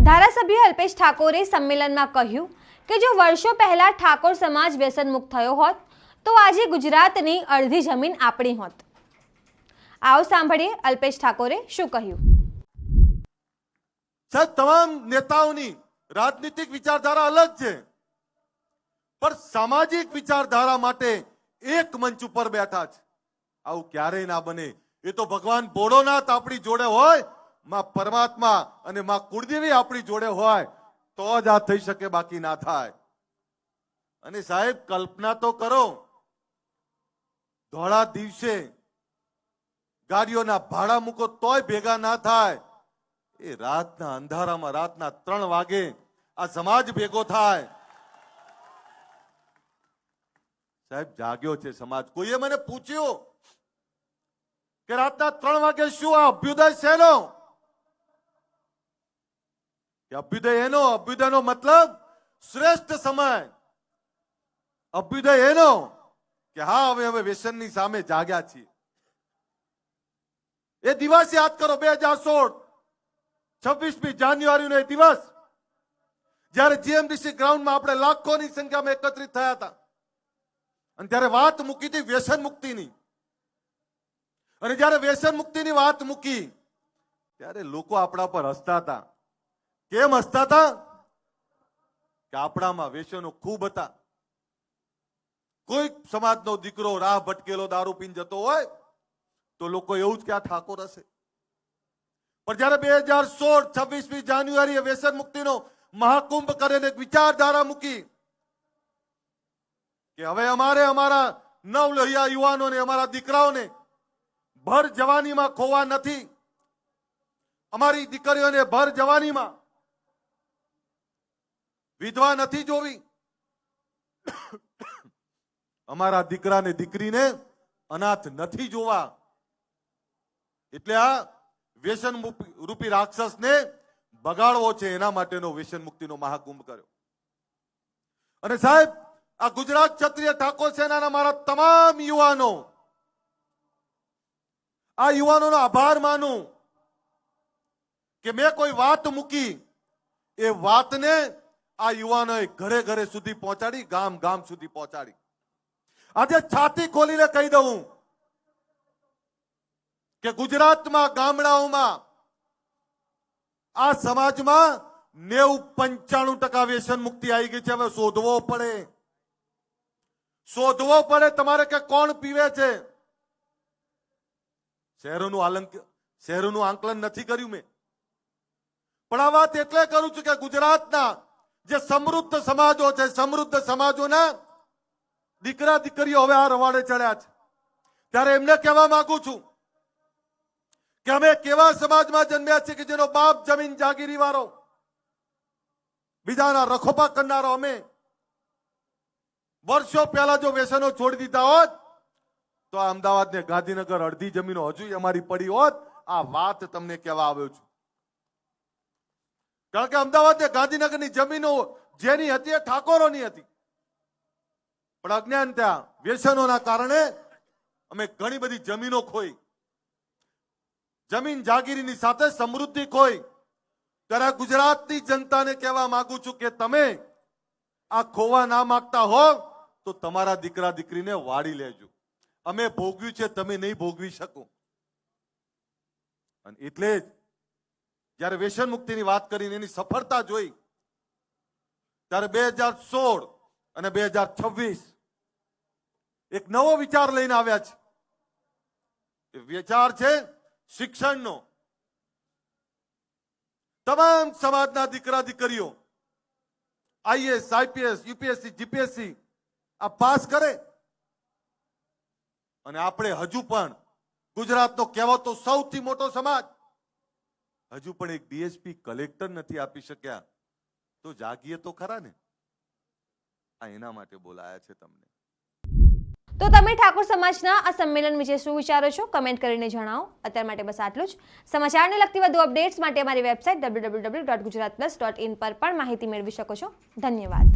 ધારાસભ્ય અલ્પેશ ઠાકોરે સંમેલનમાં કહ્યું કે જો વર્ષો પહેલા ઠાકોર સમાજ વ્યસનમુક્ત થયો હોત તો આજે ગુજરાતની અડધી જમીન આપણી હોત। આવો સાંભળીએ અલ્પેશ ઠાકોરે શું કહ્યું। સાહેબ, તમામ નેતાઓની રાજનીતિક વિચારધારા અલગ છે, પણ સામાજિક વિચારધારા માટે એક મંચ ઉપર બેઠા છે। આવું ક્યારેય ના બને। એ તો ભગવાન ભોળોનાથ આપણી જોડે હોય, માં પરમાત્મા અને માં કુળદેવી આપણી જોડે હોય તો જ આ થઈ શકે, બાકી ના થાય। અને સાહેબ, કલ્પના તો કરો, ધોળા દિવસે ગાડીઓના ભાડા મૂકો તોય ભેગા ના થાય। એ રાતના અંધારામાં રાતના 3 વાગે આ સમાજ ભેગો થાય। સાહેબ, જાગ્યો છે સમાજ। કોઈએ મને પૂછ્યું કે રાતના 3 વાગે શું આ અભ્યુદય શેનો? કે અભ્યુદયનો મતલબ શ્રેષ્ઠ સમય। અભ્યુદય એનો કે હા, હવે વ્યસનની સામે જાગ્યા છીએ। એ દિવસ યાદ કરો, 2016 26મી જાન્યુઆરીનો એ દિવસ, જ્યારે જીએમડીસી ગ્રાઉન્ડમાં આપણે લાખોની સંખ્યામાં એકત્રિત થયા હતા અને ત્યારે વાત મૂકી હતી વ્યસન મુક્તિની। અને જ્યારે વ્યસન મુક્તિની વાત મૂકી ત્યારે લોકો આપણા પર હસતા હતા। કેમ હસતા હતા? કે આપણામાં વ્યસનો ખૂબ હતા। કોઈ સમાજનો દીકરો રાહ ભટકેલો દારૂ પીને જતો હોય તો લોકો એવું જ કે આ ઠાકોર હશે। પણ જ્યારે 2016 26મી જાન્યુઆરીએ વ્યસન મુક્તિનો મહાકુંભ કરીને એક વિચારધારા મૂકી કે હવે અમારા નવલહિયા યુવાનોને, અમારા દીકરાઓને ભર જવાનીમાં ખોવા નથી। અમારી દીકરીઓને ભર જવાનીમાં વિધવા નથી જોવી। અમારા દીકરાને દીકરીને અનાથ નથી જોવા। એટલે આ વ્યસન રૂપી રાક્ષસને બગાડવો છે, એના માટેનો વ્યસન મુક્તિનો મહાકુંભ કર્યો। અને સાહેબ, આ ગુજરાત ક્ષત્રિય ઠાકોર સેનાના મારા તમામ યુવાનો, આ યુવાનોનો આભાર માનું કે મેં કોઈ વાત મૂકી, એ વાતને આ યુવાનોએ ઘરે ઘરે સુધી પહોંચાડી, ગામ ગામ સુધી પહોંચાડી। આજે છાતી ખોલીને કહી દઉં કે ગુજરાતમાં ગામડાઓમાં આ સમાજમાં 90-95% વ્યસન મુક્તિ આવી ગઈ છે। હવે શોધવો પડે તમારે કે કોણ પીવે છે। શહેરોનું આંકલન નથી કર્યું મેં, પણ આ વાત એટલે કરું છું કે ગુજરાતના જે સમૃદ્ધ સમાજો છે, સમૃદ્ધ સમાજોના દીકરા દીકરીઓ હવે આ રવાડે ચડ્યા છે। ત્યારે એમને કહેવા માંગુ છું કે અમે કેવા સમાજમાં જન્મ્યા છીએ કે જેનો બાપ જમીન જાગીરી વાળો, બીજાના રખોપા કરનારો અમે વર્ષો પહેલા જો વ્યસનો છોડી દીધા હોત તો અમદાવાદ ને ગાંધીનગર અડધી જમીનો હજુ અમારી પડી હોત। આ વાત તમને કહેવા આવ્યો છું, કારણ કે અમદાવાદ ને ગાંધીનગરની જમીનો જેની હતી એ ઠાકોરોની હતી, પણ અજ્ઞાનતા વ્યસનોના કારણે અમે ઘણી બધી જમીનો ખોઈ, જમીન જાગીરીની સાથે સમૃદ્ધિ ખોઈ। ત્યારે ગુજરાતની જનતાને કહેવા માંગુ છું કે તમે આ ખોવા ના માંગતા હો તો તમારા દીકરા દીકરીને વાળી લેજો। અમે ભોગવ્યું છે, તમે નહીં ભોગવી શકો। અને એટલે જ જ્યારે વ્યસન મુક્તિની વાત કરીને એની સફળતા જોઈ ત્યારે 2016 અને 2026 એક નવો વિચાર લઈને આવ્યા છે। એ વિચાર છે શિક્ષણનો। તમામ સમાજના દીકરા દીકરીઓ આઈએએસ, આઈપીએસ, યુપીએસસી, જીપીએસસી આ પાસ કરે, અને આપણે હજુ પણ ગુજરાતનો કહેવાતો સૌથી મોટો સમાજ હજુ પણ એક ડીએસપી કલેક્ટર નથી આપી શક્યા, તો જાગીએ તો ખરા ને। આ એના માટે બોલાયા છે તમને। તો તમે ઠાકોર સમાજના આ સંમેલન વિશે શું વિચારો છો, કમેન્ટ કરીને જણાવો। અત્યાર માટે બસ આટલું જ। સમાચારને લગતી વધુ અપડેટ્સ માટે અમારી વેબસાઇટ www.gujaratplus.in પર પણ માહિતી મેળવી શકો છો। ધન્યવાદ।